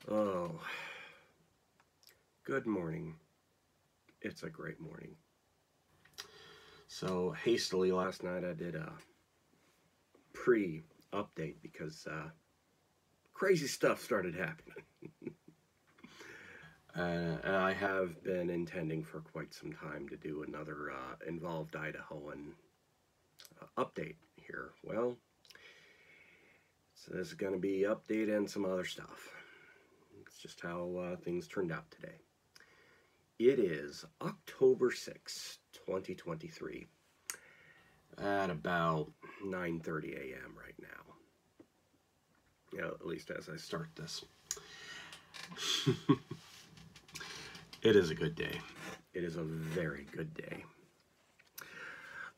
Oh, good morning. It's a great morning. So, hastily last night I did a pre-update because crazy stuff started happening. And I have been intending for quite some time to do another involved Idahoan update here. Well, so this is going to be update and some other stuff. It's just how things turned out today. It is October 6th, 2023, at about 9:30 a.m. right now. Yeah, at least as I start this. It is a good day. It is a very good day.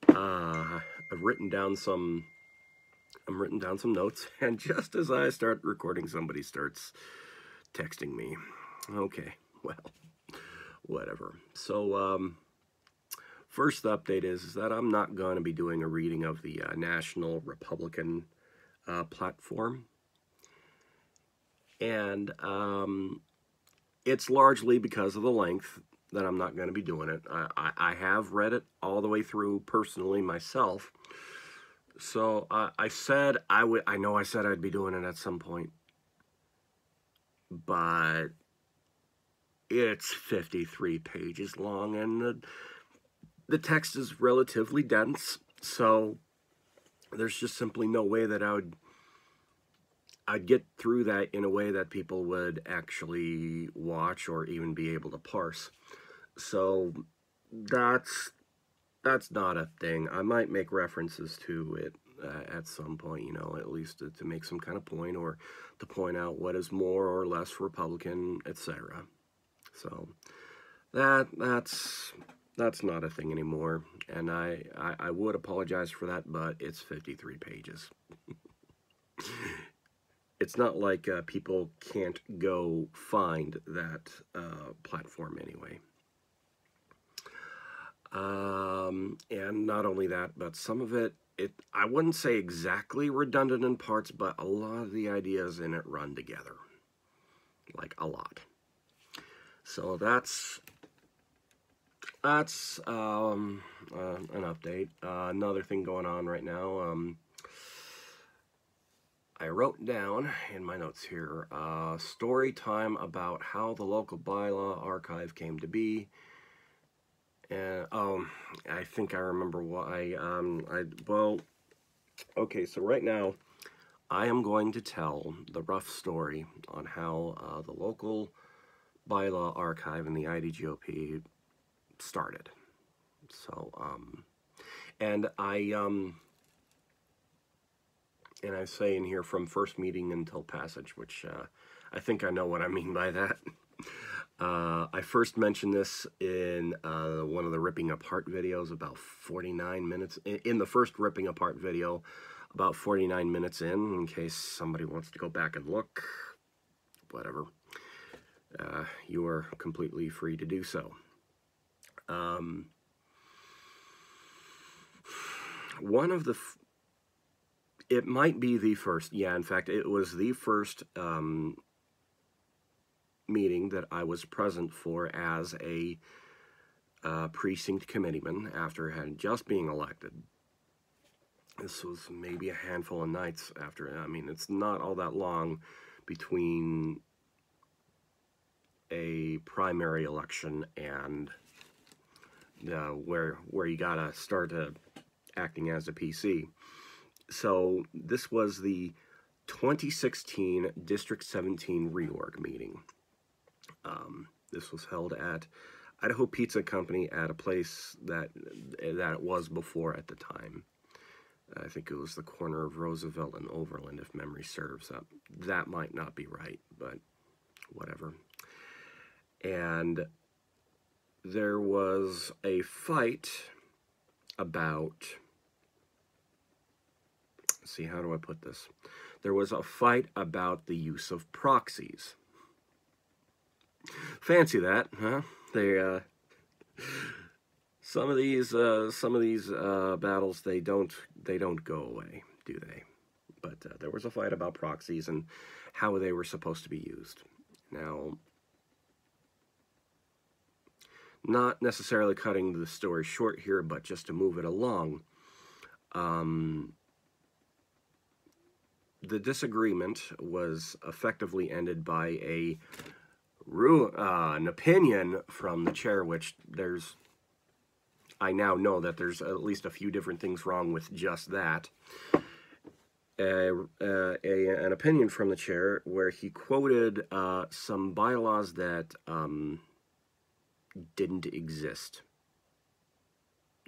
I've written down some. I'm written down some notes, and just as I start recording, somebody starts texting me. Okay, well, whatever. So, first update is that I'm not going to be doing a reading of the National Republican platform, and it's largely because of the length that I'm not going to be doing it. I have read it all the way through personally myself. So I said I would. I know I said I'd be doing it at some point, but it's 53 pages long, and the text is relatively dense. So there's just simply no way that I'd get through that in a way that people would actually watch or even be able to parse. So that's not a thing. I might make references to it at some point, at least to make some kind of point or to point out what is more or less Republican, etc. So that's not a thing anymore, and I would apologize for that, but it's 53 pages. It's not like people can't go find that platform anyway. And not only that, but some of it, I wouldn't say exactly redundant in parts, but a lot of the ideas in it run together. Like a lot. So that's an update. Another thing going on right now, I wrote down in my notes here, story time about how the local bylaw archive came to be. And I think I remember why. Okay, so right now I am going to tell the rough story on how the local bylaw archive in the IDGOP started. So, and I say in here from first meeting until passage, which I think I know what I mean by that. I first mentioned this in one of the Ripping Apart videos about 49 minutes. In the first Ripping Apart video, about 49 minutes in case somebody wants to go back and look. Whatever. You are completely free to do so. One of the... it might be the first. Yeah, in fact, it was the first meeting that I was present for as a precinct committeeman after had just being elected. This was maybe a handful of nights after. I mean, it's not all that long between a primary election and where you gotta start acting as a PC. So this was the 2016 District 17 reorg meeting. This was held at Idaho Pizza Company at a place that it was before at the time. I think it was the corner of Roosevelt and Overland, if memory serves. That might not be right, but whatever. And there was a fight about... see, how do I put this? There was a fight about the use of proxies. Fancy that, huh? They some of these battles they don't go away, do they? But there was a fight about proxies and how they were supposed to be used. Now, not necessarily cutting the story short here, but just to move it along, the disagreement was effectively ended by an opinion from the chair, which I now know that there's at least a few different things wrong with just that. An opinion from the chair where he quoted some bylaws that didn't exist.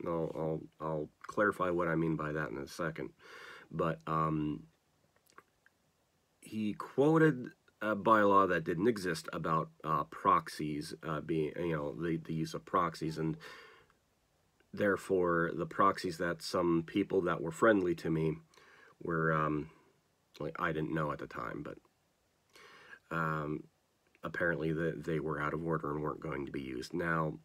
I'll clarify what I mean by that in a second. But he quoted a bylaw that didn't exist about proxies being, the use of proxies, and therefore the proxies that some people that were friendly to me were, I didn't know at the time, but apparently they were out of order and weren't going to be used. Now,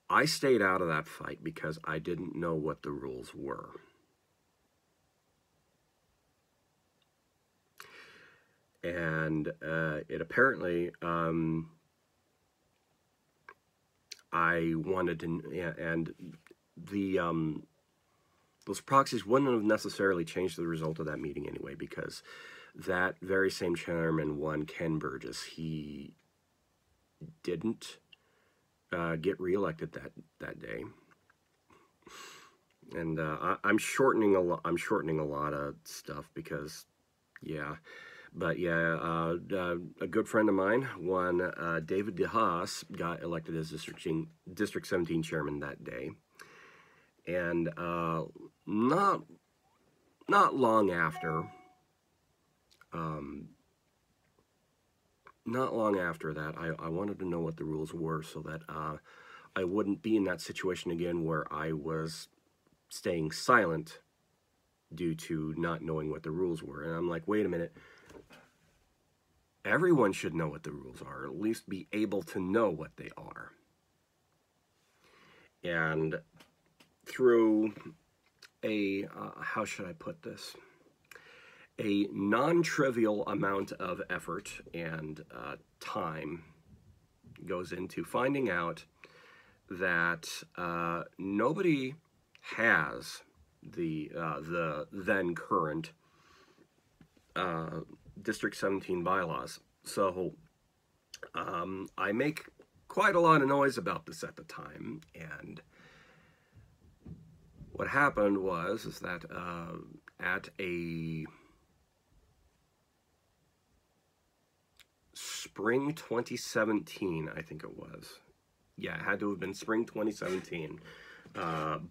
I stayed out of that fight because I didn't know what the rules were. And it apparently, I wanted to, and those proxies wouldn't have necessarily changed the result of that meeting anyway, because that very same chairman won, Ken Burgess. He didn't get reelected that day, and I'm shortening a lot. I'm shortening a lot of stuff because, yeah. But yeah, a good friend of mine won. David DeHaas got elected as District 17 chairman that day, and not long after. Not long after that, I wanted to know what the rules were so that I wouldn't be in that situation again where I was staying silent due to not knowing what the rules were. And I'm like, wait a minute. Everyone should know what the rules are, or at least be able to know what they are. And through a, how should I put this? A non-trivial amount of effort and time goes into finding out that nobody has the then current District 17 bylaws. So I make quite a lot of noise about this at the time, and what happened is that at a spring 2017, I think it was. Yeah, it had to have been spring 2017.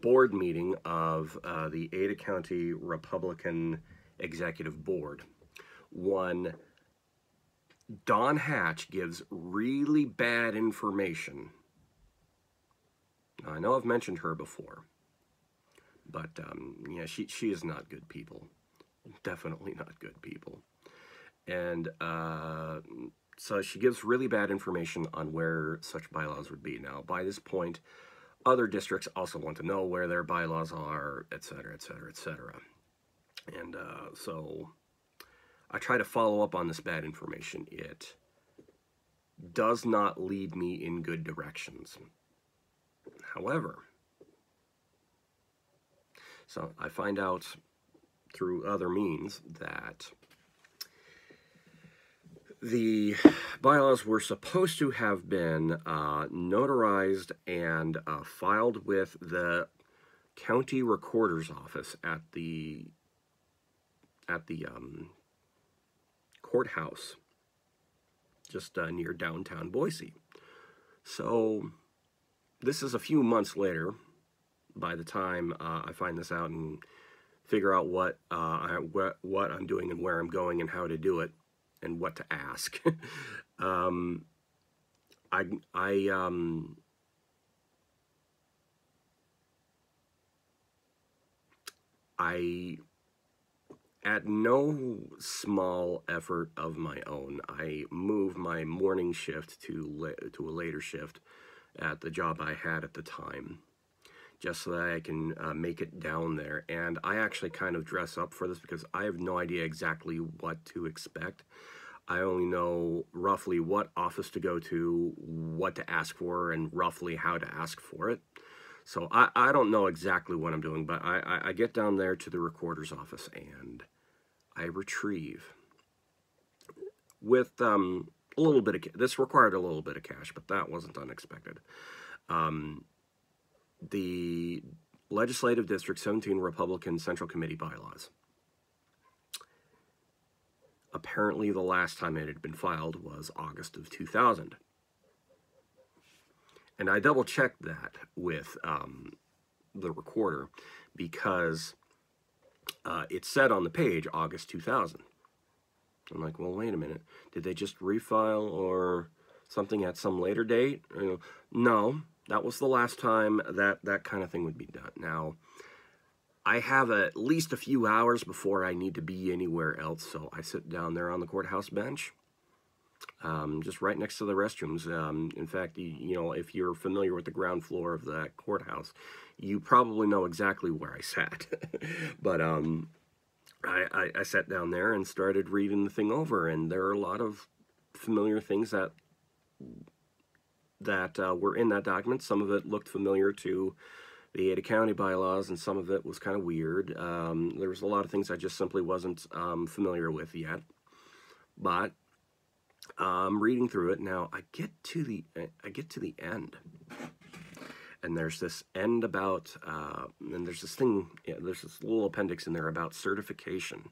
Board meeting of the Ada County Republican Executive Board. One, Dawn Hatch gives really bad information. Now, I know I've mentioned her before, but yeah, she is not good people. Definitely not good people. And so she gives really bad information on where such bylaws would be. Now, by this point, other districts also want to know where their bylaws are, etc., etc., etc. And so I try to follow up on this bad information. It does not lead me in good directions. However, so I find out through other means that the bylaws were supposed to have been notarized and filed with the county recorder's office at the courthouse just near downtown Boise. So this is a few months later by the time I find this out and figure out what I'm doing and where I'm going and how to do it and what to ask. I at no small effort of my own, I moved my morning shift to a later shift at the job I had at the time, just so that I can make it down there. And I actually kind of dress up for this because I have no idea exactly what to expect. I only know roughly what office to go to, what to ask for, and roughly how to ask for it. So I don't know exactly what I'm doing, but I get down there to the recorder's office and I retrieve with a little bit of, this required a little bit of cash, but that wasn't unexpected. The Legislative District 17 Republican Central Committee bylaws. Apparently the last time it had been filed was August of 2000. And I double checked that with the recorder because it said on the page August 2000. I'm like, well, wait a minute. Did they just refile or something at some later date? No, that was the last time that kind of thing would be done. Now, I have at least a few hours before I need to be anywhere else, so I sit down there on the courthouse bench, just right next to the restrooms. In fact, if you're familiar with the ground floor of that courthouse, you probably know exactly where I sat. But I sat down there and started reading the thing over, and there are a lot of familiar things that were in that document. Some of it looked familiar to the Ada County bylaws, and some of it was kind of weird. There was a lot of things I just simply wasn't familiar with yet. But I'm reading through it now. I get to the end, and there's this end about, and there's this thing. Yeah, there's this little appendix in there about certification,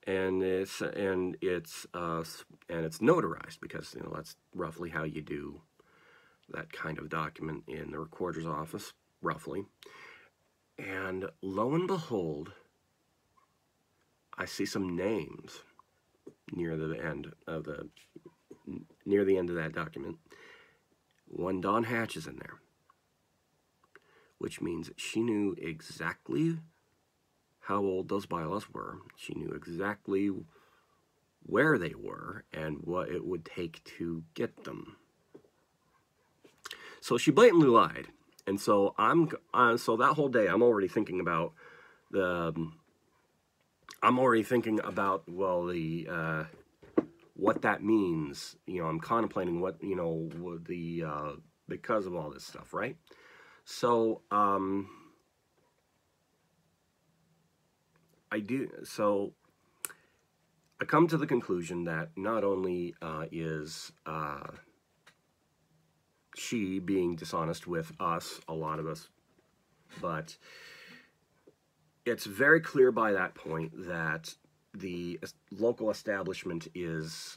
and it's notarized because that's roughly how you do that kind of document in the recorder's office, roughly. And lo and behold, I see some names near the end of that document. One Dawn Hatch is in there, which means she knew exactly how old those bylaws were. She knew exactly where they were and what it would take to get them. So she blatantly lied, and so so that whole day I'm already thinking about what that means. I'm contemplating what because of all this stuff, right? So I come to the conclusion that not only is she being dishonest with us, a lot of us, but it's very clear by that point that the local establishment is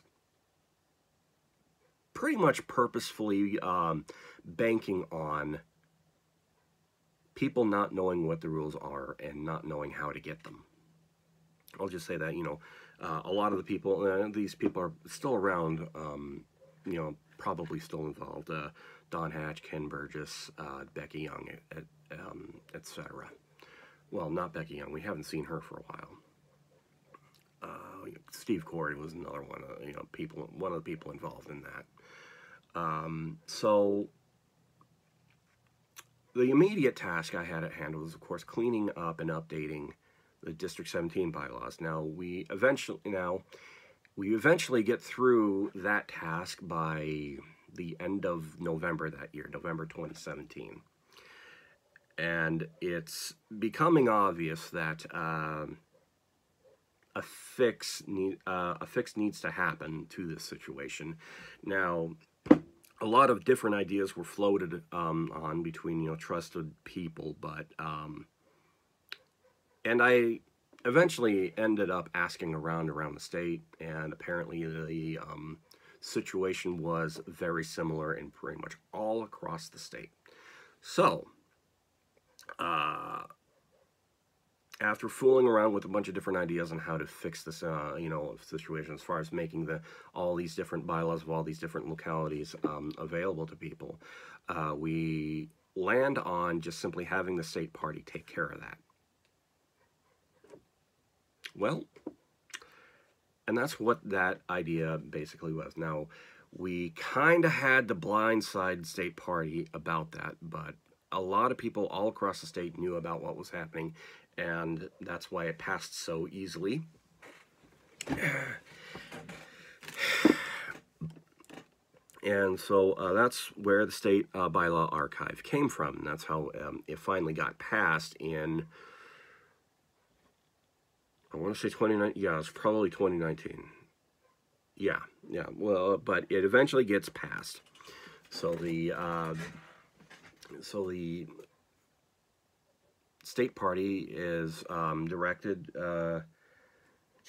pretty much purposefully banking on people not knowing what the rules are and not knowing how to get them. I'll just say that, a lot of the people, these people are still around, probably still involved. Dawn Hatch, Ken Burgess, Becky Young, etc. Well, not Becky Young. We haven't seen her for a while. Steve Corey was another one. One of the people involved in that. So the immediate task I had at hand was, of course, cleaning up and updating the District 17 bylaws. Now we eventually get through that task by the end of November that year, November 2017. And it's becoming obvious that a fix needs to happen to this situation. Now, a lot of different ideas were floated on between trusted people, but and I eventually ended up asking around the state, and apparently the situation was very similar in pretty much all across the state. So after fooling around with a bunch of different ideas on how to fix this, situation as far as making all these different bylaws of all these different localities available to people, we land on just simply having the state party take care of that. Well, and that's what that idea basically was. Now, we kind of had the blindside state party about that, but a lot of people all across the state knew about what was happening, and that's why it passed so easily. And so that's where the state bylaw archive came from. And that's how it finally got passed in, I want to say 2019. Yeah, it's probably 2019. Yeah. Well, but it eventually gets passed. So the state party is directed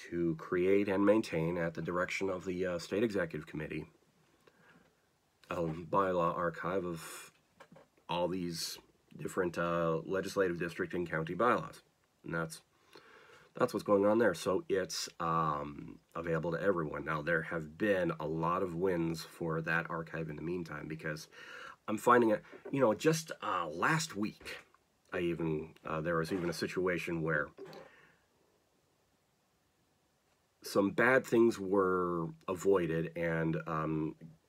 to create and maintain, at the direction of the state executive committee, a bylaw archive of all these different legislative district and county bylaws, and that's what's going on there. So it's available to everyone. Now, there have been a lot of wins for that archive in the meantime, because I'm finding it, just last week, there was even a situation where some bad things were avoided, and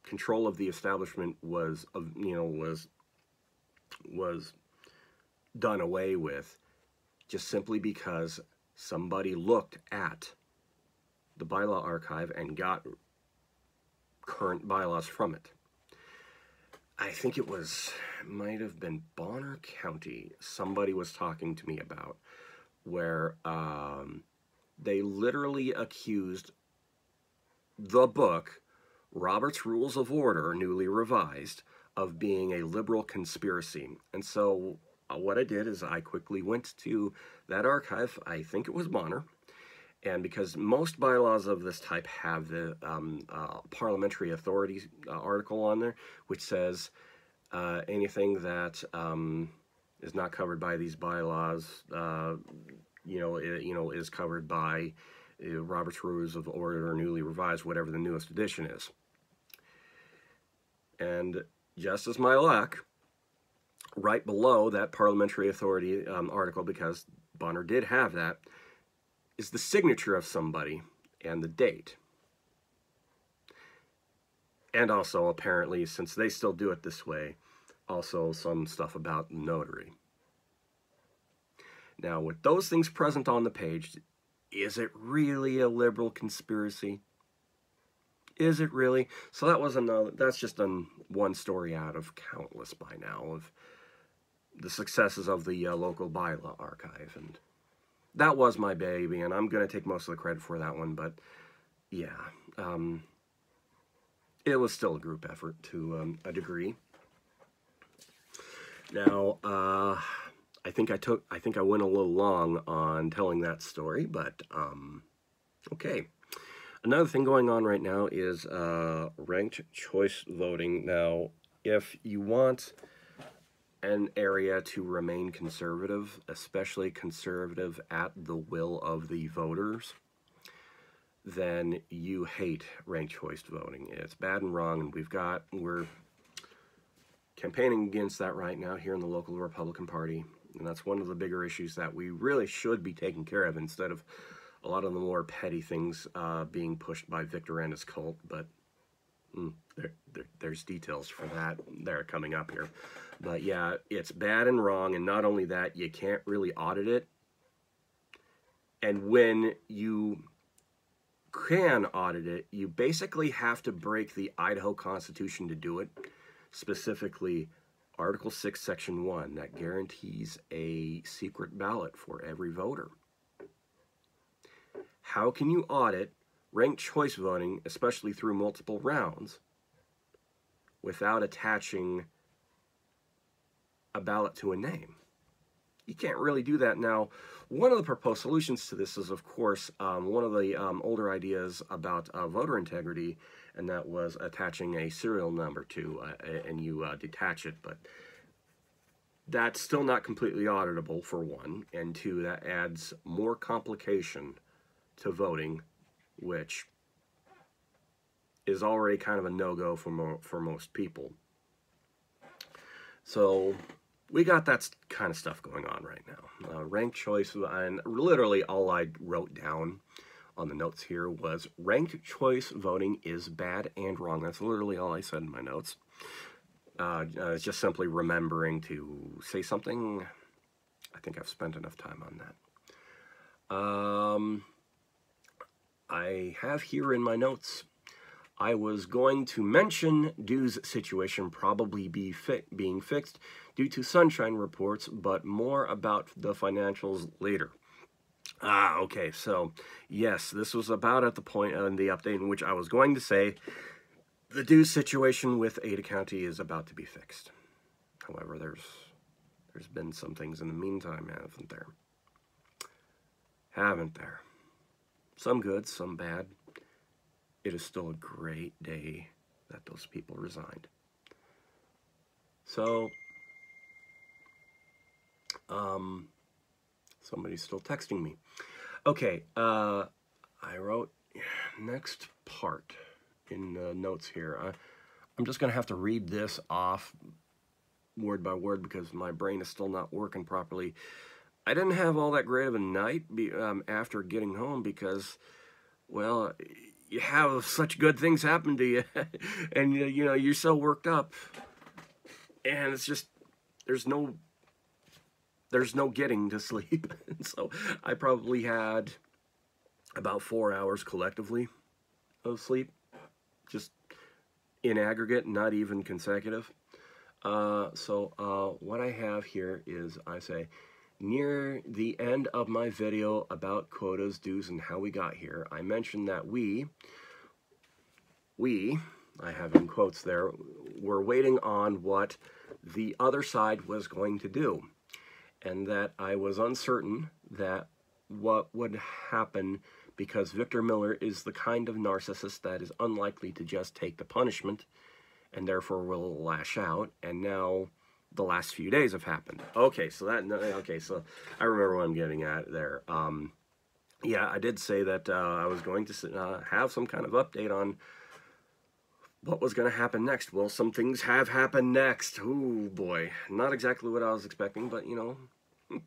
control of the establishment was done away with, just simply because somebody looked at the bylaw archive and got current bylaws from it. I think it might have been Bonner County, somebody was talking to me about, where they literally accused the book, Robert's Rules of Order, newly revised, of being a liberal conspiracy. And so what I did is I quickly went to that archive, I think it was Bonner, and because most bylaws of this type have the parliamentary authority article on there, which says anything that is not covered by these bylaws, is covered by Robert's Rules of Order, newly revised, whatever the newest edition is. And just as my luck, right below that parliamentary authority article, because Bonner did have that, is the signature of somebody and the date. And also, apparently, since they still do it this way, also some stuff about notary. Now, with those things present on the page, is it really a liberal conspiracy? Is it really? So that's just one story out of countless by now of the successes of the local bylaw archive. And that was my baby, and I'm going to take most of the credit for that one. But yeah, it was still a group effort to a degree. Now, I think I went a little long on telling that story, but okay. Another thing going on right now is ranked choice voting. Now, if you want an area to remain conservative, especially conservative at the will of the voters, then you hate ranked choice voting. It's bad and wrong, and we're campaigning against that right now here in the local Republican Party, and that's one of the bigger issues that we really should be taking care of, instead of a lot of the more petty things being pushed by Victor and his cult. But there's details for that that are coming up here. But yeah, it's bad and wrong, and not only that, you can't really audit it. And when you can audit it, you basically have to break the Idaho Constitution to do it, specifically Article 6, Section 1, that guarantees a secret ballot for every voter. How can you audit ranked choice voting, especially through multiple rounds, without attaching a ballot to a name? You can't really do that. Now, one of the proposed solutions to this is, of course, one of the older ideas about voter integrity, and that was attaching a serial number to, and you detach it. But that's still not completely auditable, for one, and two, that adds more complication to voting, which is already kind of a no-go for most people. So we got that kind of stuff going on right now. Ranked choice, and literally all I wrote down on the notes here was ranked choice voting is bad and wrong. That's literally all I said in my notes. It's just simply remembering to say something. I think I've spent enough time on that. I have here in my notes I was going to mention Dew's situation probably being fixed due to sunshine reports, but more about the financials later. Okay, so yes, this was about at the point in the update in which I was going to say the Dew situation with Ada County is about to be fixed. However, there's been some things in the meantime, haven't there? Haven't there? Some good, some bad. It is still a great day that those people resigned. So, somebody's still texting me. Okay, I wrote next part in the notes here. I'm just going to have to read this off word by word because my brain is still not working properly. I didn't have all that great of a night after getting home because, well, you have such good things happen to you, and you know you're so worked up, and it's just there's no getting to sleep. So I probably had about 4 hours collectively of sleep, just in aggregate, not even consecutive. So what I have here is, I say, near the end of my video about quotas, dues, and how we got here, I mentioned that we, I have in quotes there, were waiting on what the other side was going to do, and that I was uncertain that what would happen because Victor Miller is the kind of narcissist that is unlikely to just take the punishment and therefore will lash out, and now the last few days have happened. Okay, so I remember what I'm getting at there. Yeah, I did say that I was going to have some kind of update on what was going to happen next. Well, some things have happened next. Oh boy, not exactly what I was expecting, but you know,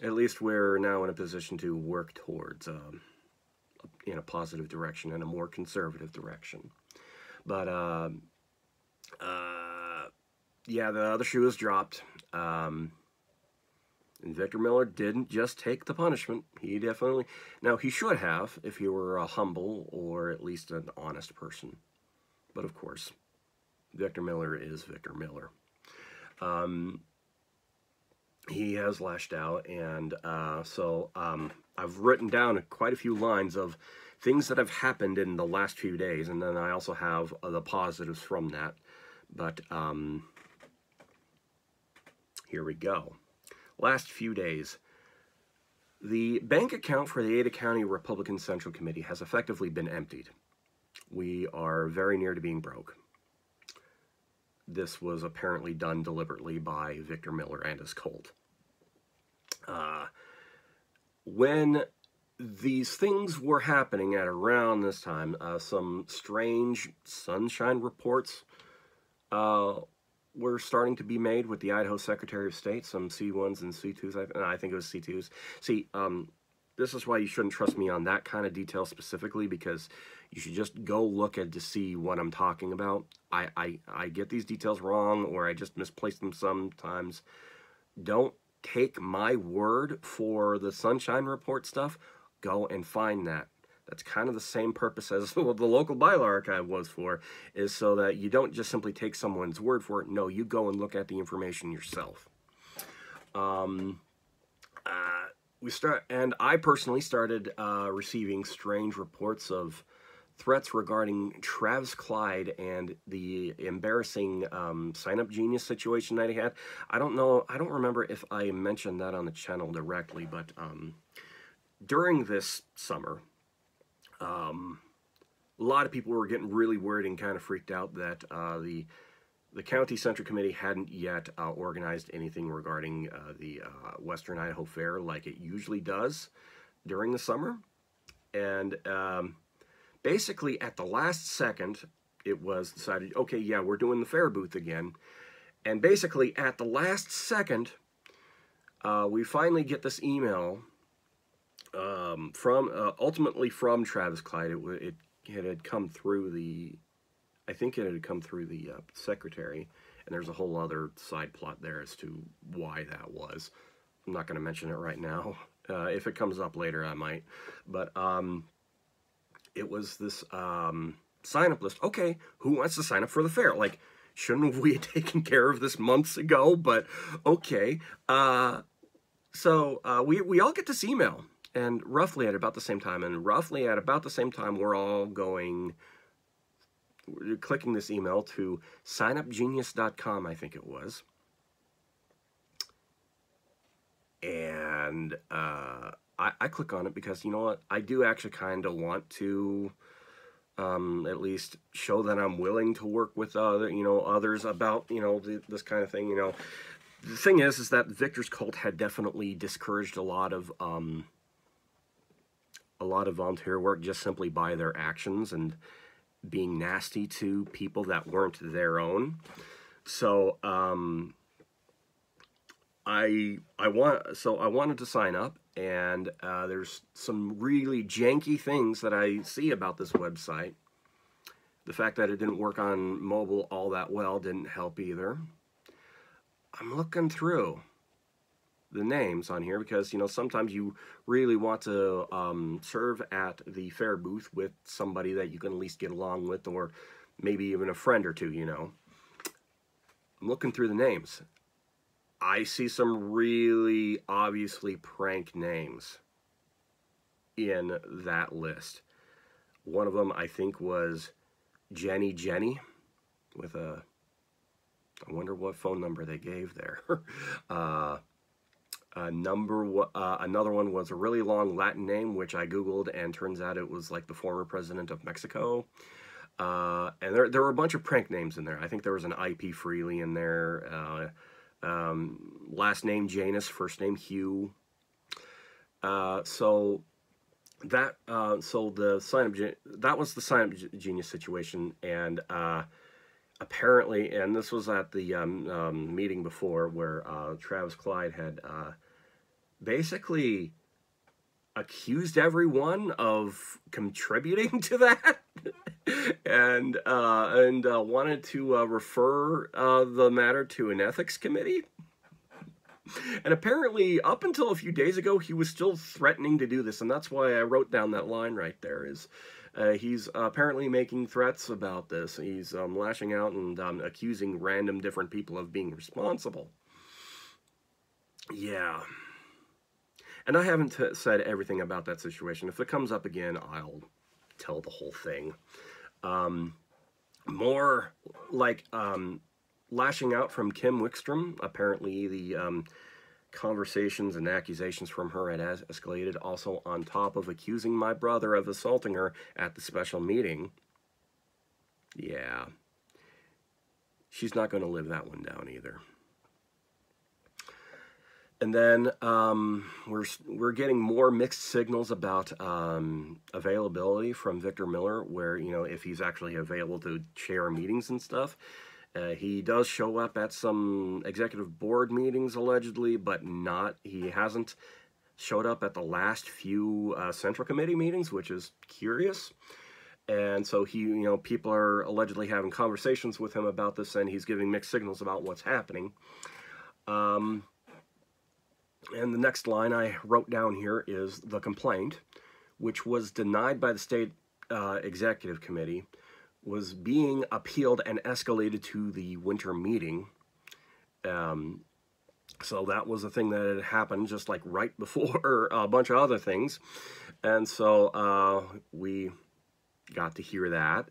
at least we're now in a position to work towards in a positive direction and a more conservative direction. But yeah, the other shoe was dropped. And Victor Miller didn't just take the punishment. He definitely... Now, he should have if he were a humble or at least an honest person. But, of course, Victor Miller is Victor Miller. He has lashed out, and so I've written down quite a few lines of things that have happened in the last few days, and then I also have the positives from that. But here we go. Last few days. The bank account for the Ada County Republican Central Committee has effectively been emptied. We are very near to being broke. This was apparently done deliberately by Victor Miller and his cult. When these things were happening at around this time, some strange sunshine reports were starting to be made with the Idaho Secretary of State, some C1s and C2s, I think it was C2s. See, this is why you shouldn't trust me on that kind of detail specifically, because you should just go look at to see what I'm talking about. I get these details wrong, or I just misplace them sometimes. Don't take my word for the sunshine report stuff. Go and find that. That's kind of the same purpose as what the local bylaw archive was for, is so that you don't just simply take someone's word for it. No, you go and look at the information yourself. And I personally started receiving strange reports of threats regarding Travis Clyde and the embarrassing sign-up genius situation that he had. I don't know, I don't remember if I mentioned that on the channel directly, but during this summer, a lot of people were getting really worried and kind of freaked out that the County Central Committee hadn't yet organized anything regarding the Western Idaho Fair like it usually does during the summer. And basically, at the last second, it was decided, okay, yeah, we're doing the fair booth again. And basically, at the last second, we finally get this email ultimately from Travis Clyde. It had come through the, I think it had come through the secretary, and there's a whole other side plot there as to why that was. I'm not going to mention it right now. If it comes up later, I might. But it was this sign-up list. Okay, who wants to sign up for the fair? Like, shouldn't we have taken care of this months ago? But okay. So we all get this email, and roughly at about the same time, we're all clicking this email to signupgenius.com, I think it was. And I click on it because, you know what, I do actually kind of want to at least show that I'm willing to work with others about, this kind of thing. The thing is that Victor's Cult had definitely discouraged a lot of volunteer work just simply by their actions and being nasty to people that weren't their own. So I wanted to sign up, and there's some really janky things that I see about this website. The fact that it didn't work on mobile all that well didn't help either. I'm looking through the names on here because, sometimes you really want to serve at the fair booth with somebody that you can at least get along with, or maybe even a friend or two, I'm looking through the names. I see some really obviously prank names in that list. One of them, I think, was Jenny with a, I wonder what phone number they gave there. Another one was a really long Latin name, which I Googled, and turns out it was like the former president of Mexico. And there were a bunch of prank names in there. I think there was an IP Freely in there. Last name Janus, first name Hugh. So that was the Sign Up Genius situation, and apparently, and this was at the meeting before where Travis Clyde had basically accused everyone of contributing to that, and wanted to refer the matter to an ethics committee. And apparently, up until a few days ago, he was still threatening to do this, and that's why I wrote down that line right there. He's apparently making threats about this. He's lashing out and accusing random different people of being responsible. Yeah. And I haven't said everything about that situation. If it comes up again, I'll tell the whole thing. More like lashing out from Kim Wickstrom. Apparently the conversations and accusations from her had escalated, also on top of accusing my brother of assaulting her at the special meeting. Yeah. She's not going to live that one down either. And then we're getting more mixed signals about availability from Victor Miller, where, if he's actually available to chair meetings and stuff. He does show up at some executive board meetings, allegedly, but he hasn't showed up at the last few Central Committee meetings, which is curious. And so people are allegedly having conversations with him about this, and he's giving mixed signals about what's happening. And the next line I wrote down here is the complaint, which was denied by the state executive committee, was being appealed and escalated to the winter meeting. So that was a thing that had happened just like right before a bunch of other things. And so we got to hear that.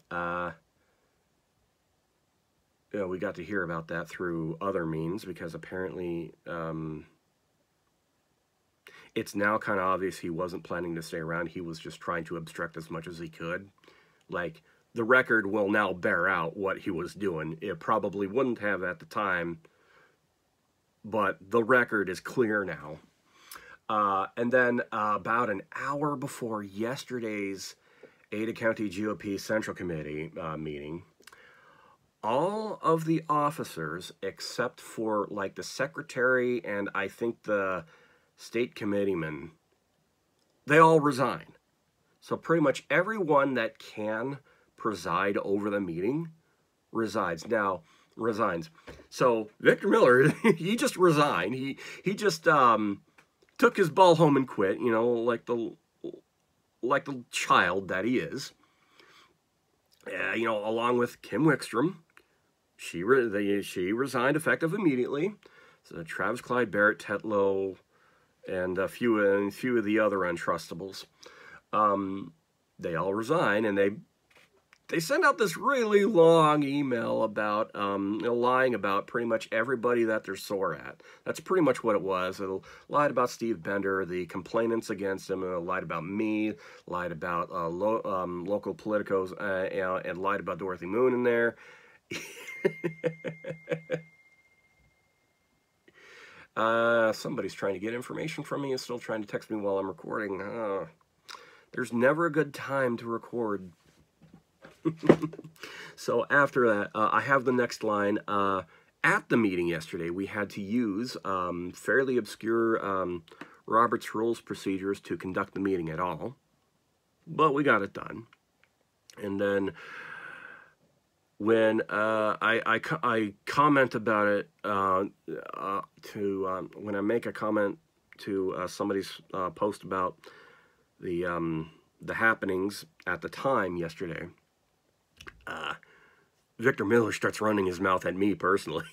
We got to hear about that through other means, because apparently it's now kind of obvious he wasn't planning to stay around. He was just trying to obstruct as much as he could. Like, the record will now bear out what he was doing. It probably wouldn't have at the time, but the record is clear now. And then about an hour before yesterday's Ada County GOP Central Committee meeting, all of the officers, except for like the secretary and I think the state committeeman, they all resign. So pretty much everyone that can preside over the meeting resigns. So Victor Miller, he just resigned. He just took his ball home and quit, like like the child that he is. You know, along with Kim Wickstrom, she resigned effective immediately. So Travis Clyde, Barrett Tetlow, and a few of the other untrustables, they all resign, and they send out this really long email about lying about pretty much everybody that they're sore at. That's pretty much what it was. It lied about Steve Bender, the complainants against him, lied about me, lied about local politicos, and lied about Dorothy Moon in there. Somebody's trying to get information from me and still trying to text me while I'm recording. There's never a good time to record. So after that, I have the next line. At the meeting yesterday, we had to use fairly obscure Robert's Rules procedures to conduct the meeting at all. But we got it done. And then when I comment about it when I make a comment to somebody's post about the happenings at the time yesterday, Victor Miller starts running his mouth at me personally.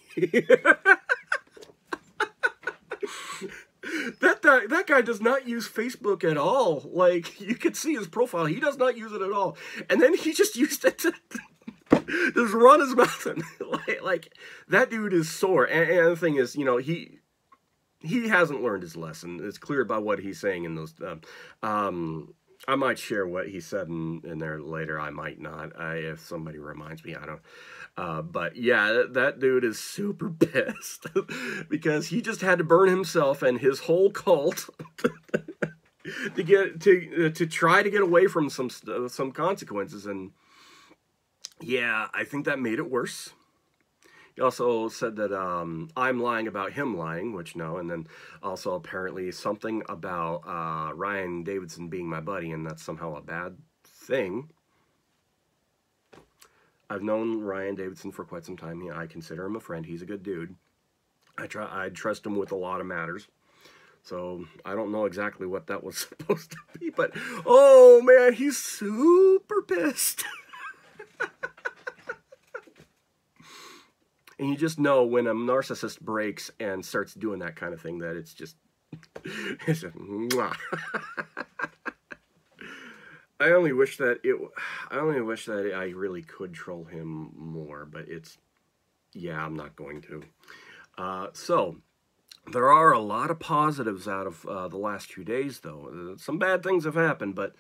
That guy does not use Facebook at all. Like, you could see his profile. He does not use it at all. And then he just used it to just run his mouth. And, like, that dude is sore. And the thing is, you know, he hasn't learned his lesson. It's clear by what he's saying in those. I might share what he said in there later. I might not. If somebody reminds me, I don't. But yeah, that dude is super pissed because he just had to burn himself and his whole cult to try to get away from some consequences. And yeah, I think that made it worse. He also said that I'm lying about him lying, which no, and then also apparently something about Ryan Davidson being my buddy, and that's somehow a bad thing. I've known Ryan Davidson for quite some time. I consider him a friend. He's a good dude. I trust him with a lot of matters. So I don't know exactly what that was supposed to be, but oh man, he's super pissed. And you just know when a narcissist breaks and starts doing that kind of thing that it's just, it's just mwah. I only wish that I really could troll him more, but yeah, I'm not going to. So there are a lot of positives out of the last 2 days, though. Some bad things have happened, but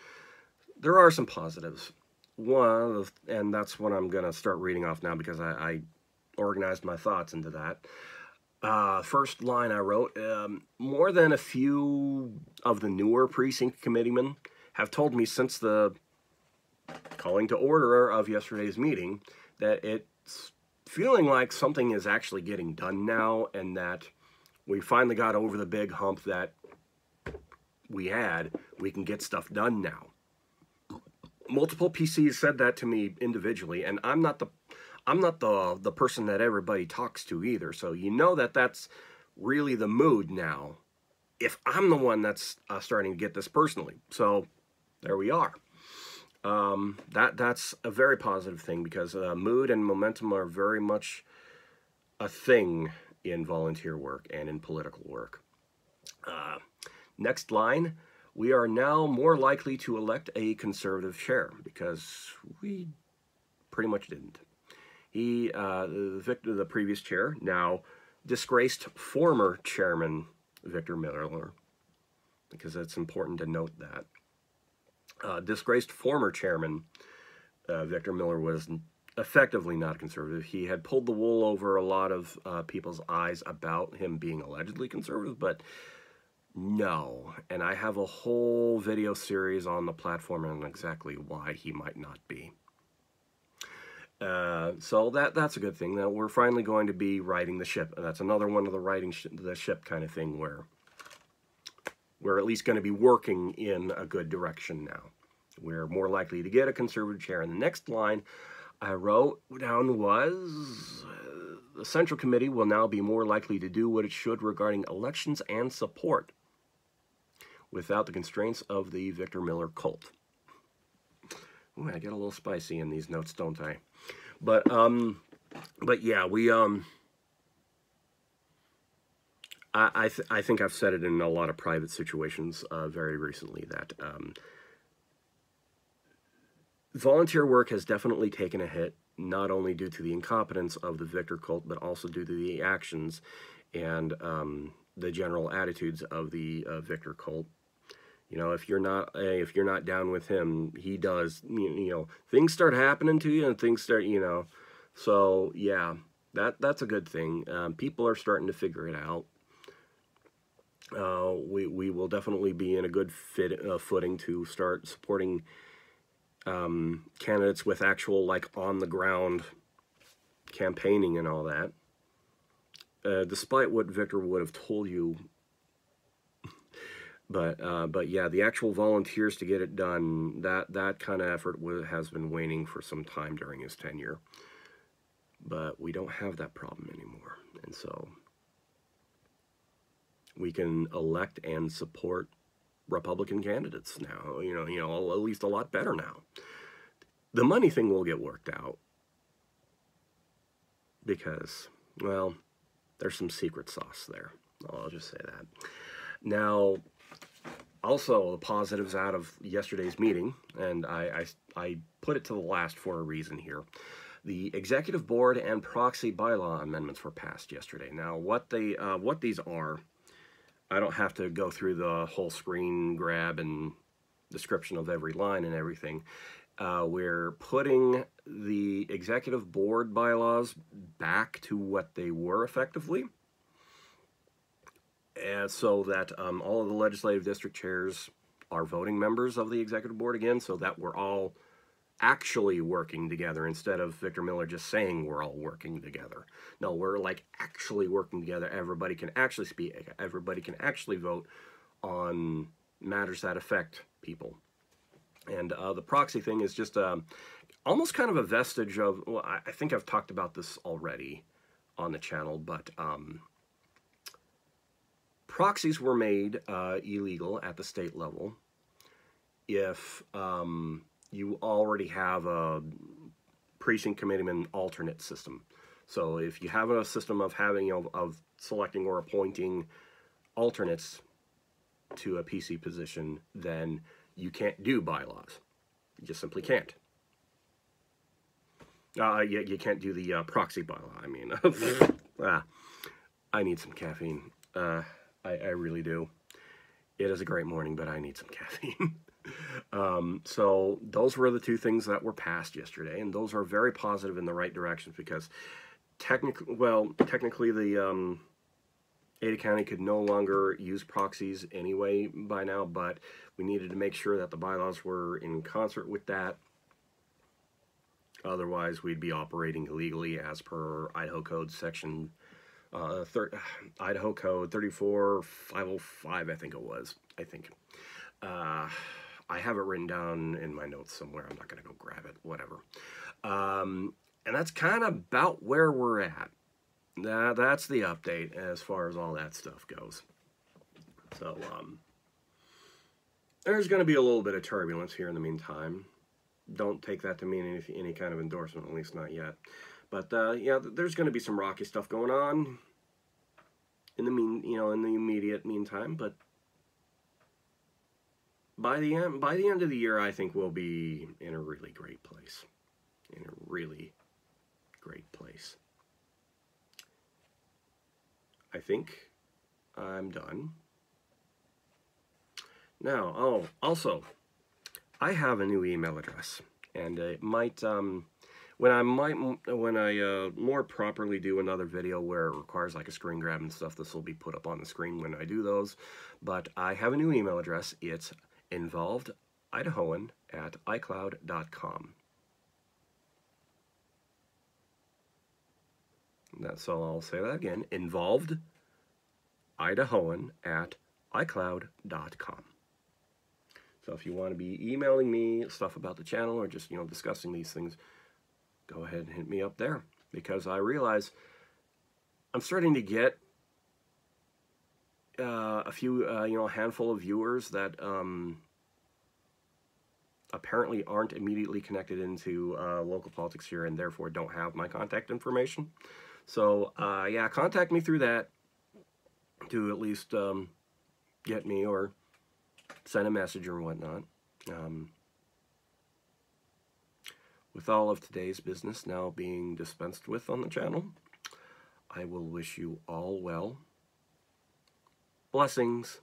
there are some positives. One, and that's what I'm going to start reading off now because I organized my thoughts into that. First line I wrote, more than a few of the newer precinct committeemen have told me since the calling to order of yesterday's meeting that it's feeling like something is actually getting done now and that we finally got over the big hump that we can get stuff done now. Multiple PCs said that to me individually, and I'm not the person that everybody talks to either, so you know that that's really the mood now, if I'm the one that's starting to get this personally. So there we are. That's a very positive thing because mood and momentum are very much a thing in volunteer work and in political work. Next line, we are now more likely to elect a conservative chair because we pretty much didn't. The previous chair, now disgraced former chairman Victor Miller, because it's important to note that. Disgraced former chairman Victor Miller was effectively not conservative. He had pulled the wool over a lot of people's eyes about him being allegedly conservative, but no. And I have a whole video series on the platform on exactly why he might not be. So that's a good thing. Now we're finally going to be righting the ship. That's another one of the righting the ship kind of thing where we're at least going to be working in a good direction now. We're more likely to get a conservative chair. And the next line I wrote down was, the Central Committee will now be more likely to do what it should regarding elections and support without the constraints of the Victor Miller cult. Ooh, I get a little spicy in these notes, don't I? But yeah, we I think I've said it in a lot of private situations very recently that volunteer work has definitely taken a hit, not only due to the incompetence of the Victor cult, but also due to the actions and the general attitudes of the Victor cult. You know, if you're not down with him, he does. You know, things start happening to you, and things start. You know, so yeah, that's a good thing. People are starting to figure it out. We will definitely be in a good footing to start supporting candidates with actual, like, on the ground campaigning and all that. Despite what Victor would have told you. But yeah, the actual volunteers to get it done, that kind of effort has been waning for some time during his tenure. But we don't have that problem anymore, and so we can elect and support Republican candidates now. You know, at least a lot better now. The money thing will get worked out because, well, there's some secret sauce there. I'll just say that. Now, also, the positives out of yesterday's meeting, and I put it to the last for a reason here. The executive board and proxy bylaw amendments were passed yesterday. Now, what these are, I don't have to go through the whole screen grab and description of every line and everything. We're putting the executive board bylaws back to what they were effectively, so that all of the legislative district chairs are voting members of the executive board again, so that we're all actually working together instead of Victor Miller just saying we're all working together. No, we're like actually working together. Everybody can actually speak. Everybody can actually vote on matters that affect people. And the proxy thing is just almost kind of a vestige of, well, I think I've talked about this already on the channel, but proxies were made illegal at the state level if you already have a precinct committeeman alternate system. So if you have a system of having of selecting or appointing alternates to a PC position, then you can't do bylaws. You just simply can't. You can't do the proxy bylaw. I mean, I need some caffeine. I really do. It is a great morning, but I need some caffeine. So those were the two things that were passed yesterday, and those are very positive in the right directions because technically the Ada County could no longer use proxies anyway by now, but we needed to make sure that the bylaws were in concert with that. Otherwise, we'd be operating illegally as per Idaho Code section Idaho Code 34505, I think it was. I have it written down in my notes somewhere. I'm not going to go grab it, whatever. And that's kind of about where we're at. That's the update as far as all that stuff goes. So, there's going to be a little bit of turbulence here in the meantime. Don't take that to mean any kind of endorsement, at least not yet. But, yeah, there's going to be some rocky stuff going on in the immediate meantime, but by the end of the year, I think we'll be in a really great place. In a really great place. I think I'm done. Now, also, I have a new email address, and it might, when I more properly do another video where it requires like a screen grab and stuff, this will be put up on the screen when I do those. But I have a new email address. It's involvedidahoan@icloud.com. So I'll say that again, involvedidahoan@icloud.com. So if you want to be emailing me stuff about the channel or just, discussing these things, go ahead and hit me up there, because I realize I'm starting to get a few, a handful of viewers that apparently aren't immediately connected into local politics here and therefore don't have my contact information. So, yeah, contact me through that to at least get me or send a message or whatnot. With all of today's business now being dispensed with on the channel, I will wish you all well. Blessings.